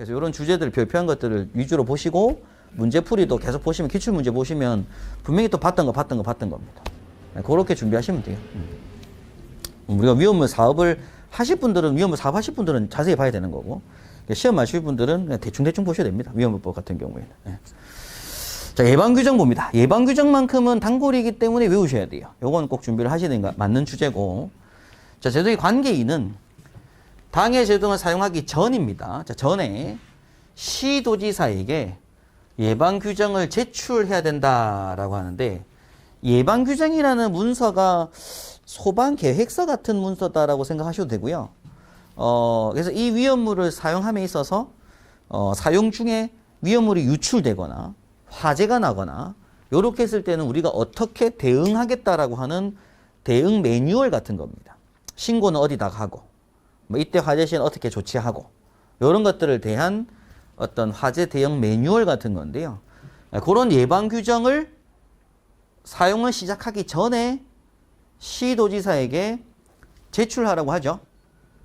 그래서 이런 주제들을 별표한 것들을 위주로 보시고 문제풀이도 계속 보시면 기출문제 보시면 분명히 또 봤던 겁니다. 그렇게 준비하시면 돼요. 우리가 위험물 사업을 하실 분들은 위험물 사업 하실 분들은 자세히 봐야 되는 거고 시험 마실 분들은 그냥 대충 보셔야 됩니다. 위험물법 같은 경우에는. 자, 예방규정 봅니다. 예방규정만큼은 단골이기 때문에 외우셔야 돼요. 요건 꼭 준비를 하시는 게 맞는 주제고. 자, 제도의 관계인은 당해 제도를 사용하기 전입니다. 자, 전에 시도지사에게 예방규정을 제출해야 된다라고 하는데 예방규정이라는 문서가 소방계획서 같은 문서다라고 생각하셔도 되고요. 그래서 이 위험물을 사용함에 있어서 사용 중에 위험물이 유출되거나 화재가 나거나 이렇게 했을 때는 우리가 어떻게 대응하겠다라고 하는 대응 매뉴얼 같은 겁니다. 신고는 어디다 하고 뭐 이때 화재 시에는 어떻게 조치하고 이런 것들을 대한 어떤 화재 대응 매뉴얼 같은 건데요. 그런 예방 규정을 사용을 시작하기 전에 시도지사에게 제출하라고 하죠.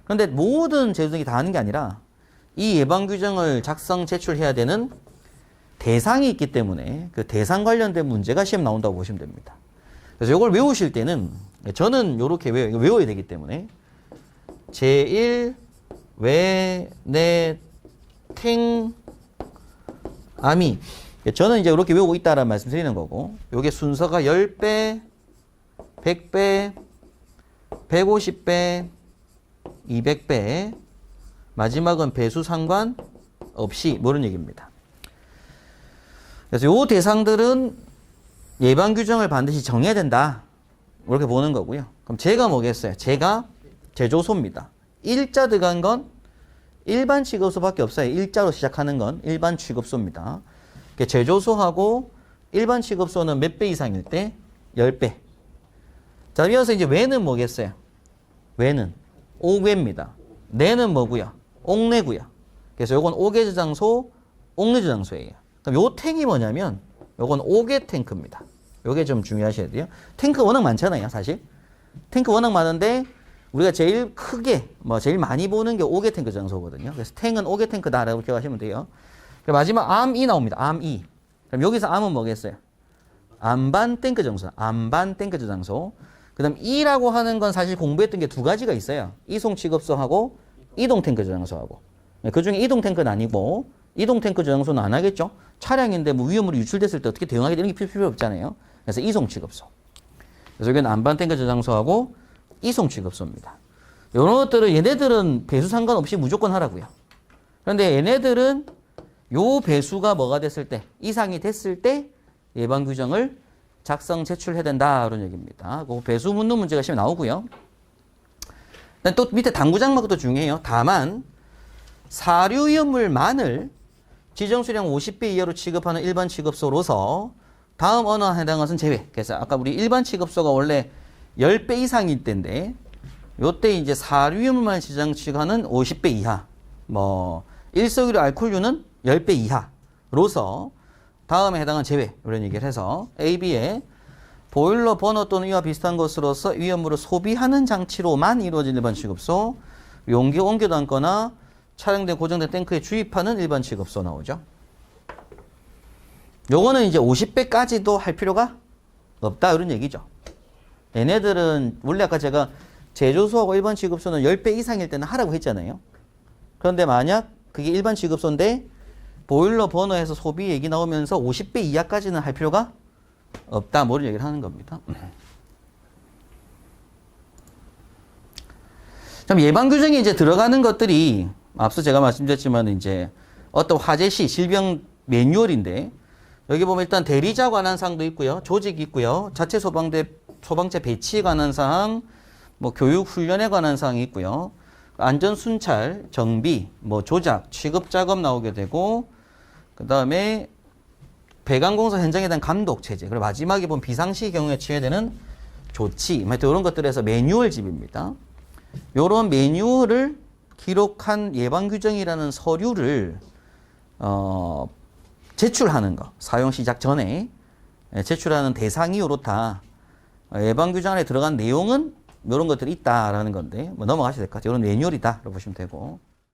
그런데 모든 제도들이 다 하는 게 아니라 이 예방 규정을 작성 제출해야 되는 대상이 있기 때문에 그 대상 관련된 문제가 시험 나온다고 보시면 됩니다. 그래서 이걸 외우실 때는 저는 이렇게 외워야 되기 때문에 제1 외내 탱 암이 저는 이제 이렇게 외우고 있다라는 말씀 드리는 거고 요게 순서가 10배, 100배, 150배, 200배 마지막은 배수 상관 없이 뭐 이런 얘기입니다. 그래서 요 대상들은 예방 규정을 반드시 정해야 된다. 이렇게 보는 거고요. 그럼 제가 뭐겠어요? 제가 제조소입니다. 일자 들어간 건 일반 취급소밖에 없어요. 일자로 시작하는 건 일반 취급소입니다. 제조소하고 일반 취급소는 몇 배 이상일 때? 10배. 자, 이어서 이제 외는 뭐겠어요? 외는 옥외입니다. 내는 뭐고요? 옥내고요. 그래서 요건 옥외 저장소, 옥내 저장소예요. 그럼 요 탱이 뭐냐면 요건 옥외 탱크입니다. 요게 좀 중요하셔야 돼요. 탱크 워낙 많잖아요, 사실. 탱크 워낙 많은데 우리가 제일 크게 제일 많이 보는 게 옥외 탱크 저장소거든요. 그래서 탱은 옥외 탱크다라고 기억하시면 돼요. 마지막 암이 나옵니다. 암이. 그럼 여기서 암은 뭐겠어요? 암반 탱크 저장소. 암반 탱크 저장소. 그다음 이라고 하는 건 사실 공부했던 게 두 가지가 있어요. 이송 취급소하고 이동 탱크 저장소하고. 그중에 이동 탱크는 아니고 이동 탱크 저장소는 안 하겠죠. 차량인데 뭐 위험으로 유출됐을 때 어떻게 대응하게 되는 게 필요 없잖아요. 그래서 이송 취급소. 그래서 여기는 암반 탱크 저장소하고 이송 취급소입니다. 이런 것들은 얘네들은 배수 상관없이 무조건 하라고요. 그런데 얘네들은 요 배수가 뭐가 됐을 때 이상이 됐을 때 예방 규정을 작성 제출해야 된다 이런 얘기입니다. 그 배수 묻는 문제가 시험에 나오고요. 또 밑에 당구 장막도 중요해요. 다만 사류 위험물만을 지정 수량 50배 이하로 취급하는 일반 취급소로서 다음 언어에 해당하는 것은 제외. 그래서 아까 우리 일반 취급소가 원래 10배 이상일 때인데 요때 이제 사류 위험물만 지정 취급하는 50배 이하. 일석이류 알코올류는 10배 이하로서 다음에 해당하는 제외 이런 얘기를 해서 A, B에 보일러, 버너 또는 이와 비슷한 것으로서 위험물을 소비하는 장치로만 이루어진 일반 취급소, 용기 옮겨 담거나 촬영된 고정된 탱크에 주입하는 일반 취급소 나오죠. 요거는 이제 50배까지도 할 필요가 없다 이런 얘기죠. 얘네들은 원래 아까 제가 제조소하고 일반 취급소는 10배 이상일 때는 하라고 했잖아요. 그런데 만약 그게 일반 취급소인데 보일러 버너에서 소비 얘기 나오면서 50배 이하까지는 할 필요가 없다. 뭐 이런 얘기를 하는 겁니다. 그럼 예방 규정이 이제 들어가는 것들이 앞서 제가 말씀드렸지만 이제 어떤 화재 시 질병 매뉴얼인데 여기 보면 일단 대리자 관한 사항도 있고요. 조직이 있고요. 자체 소방차 배치에 관한 사항, 교육 훈련에 관한 사항이 있고요. 안전 순찰, 정비, 조작, 취급 작업 나오게 되고 그 다음에 배관공사 현장에 대한 감독 체제, 그리고 마지막에 보면 비상시 경우에 취해야 되는 조치, 이런 것들에서 매뉴얼집입니다. 이런 매뉴얼을 기록한 예방규정이라는 서류를 제출하는 거, 사용 시작 전에 제출하는 대상이 이렇다. 예방규정 안에 들어간 내용은 이런 것들이 있다라는 건데 넘어가셔야 될 것 같아요. 이런 매뉴얼이다 라고 보시면 되고.